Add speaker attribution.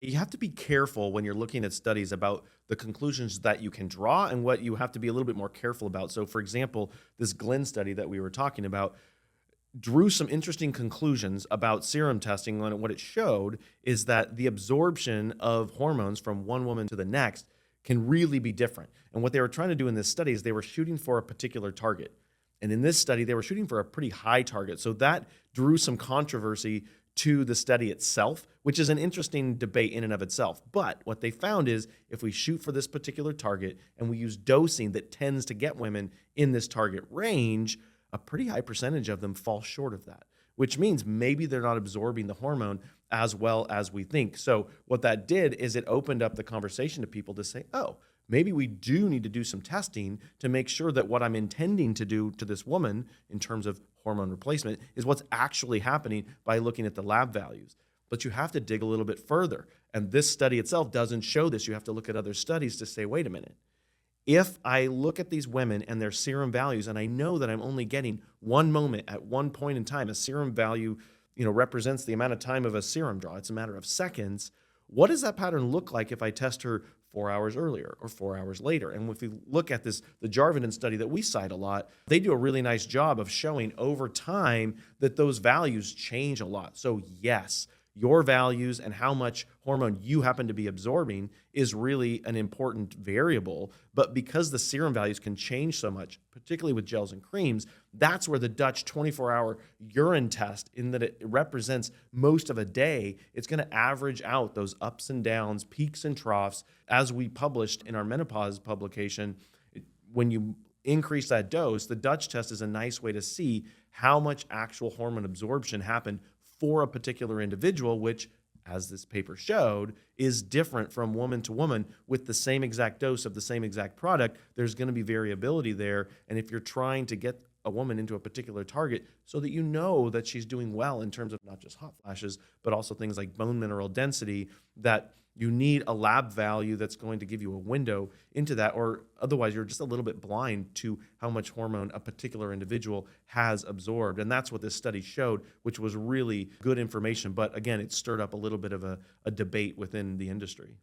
Speaker 1: You have to be careful when you're looking at studies about the conclusions that you can draw and what you have to be a little bit more careful about. So, for example, this Glenn study that we were talking about drew some interesting conclusions about serum testing. And what it showed is that the absorption of hormones from one woman to the next can really be different. And what they were trying to do in this study is they were shooting for a particular target. And in this study, they were shooting for a pretty high target. So that drew some controversy to the study itself, which is an interesting debate in and of itself. But what they found is if we shoot for this particular target and we use dosing that tends to get women in this target range, a pretty high percentage of them fall short of that, which means maybe they're not absorbing the hormone as well as we think. So, what that did is it opened up the conversation to people to say, oh, maybe we do need to do some testing to make sure that what I'm intending to do to this woman in terms of hormone replacement is what's actually happening by looking at the lab values. But you have to dig a little bit further. And this study itself doesn't show this. You have to look at other studies to say, wait a minute. If I look at these women and their serum values, and I know that I'm only getting one moment at one point in time, a serum value, represents the amount of time of a serum draw. It's a matter of seconds. What does that pattern look like if I test her 4 hours earlier or 4 hours later? And if we look at this, the Jarvinen study that we cite a lot, they do a really nice job of showing over time that those values change a lot. So yes, your values and how much hormone you happen to be absorbing is really an important variable. But because the serum values can change so much, particularly with gels and creams, that's where the Dutch 24-hour urine test, in that it represents most of a day, it's going to average out those ups and downs, peaks and troughs. As we published in our menopause publication, when you increase that dose, the Dutch test is a nice way to see how much actual hormone absorption happened for a particular individual, which, as this paper showed, is different from woman to woman with the same exact dose of the same exact product. There's going to be variability there. And if you're trying to get a woman into a particular target so that you know that she's doing well in terms of not just hot flashes, but also things like bone mineral density, that you need a lab value that's going to give you a window into that, or otherwise you're just a little bit blind to how much hormone a particular individual has absorbed. And that's what this study showed, which was really good information. But again, it stirred up a little bit of a debate within the industry.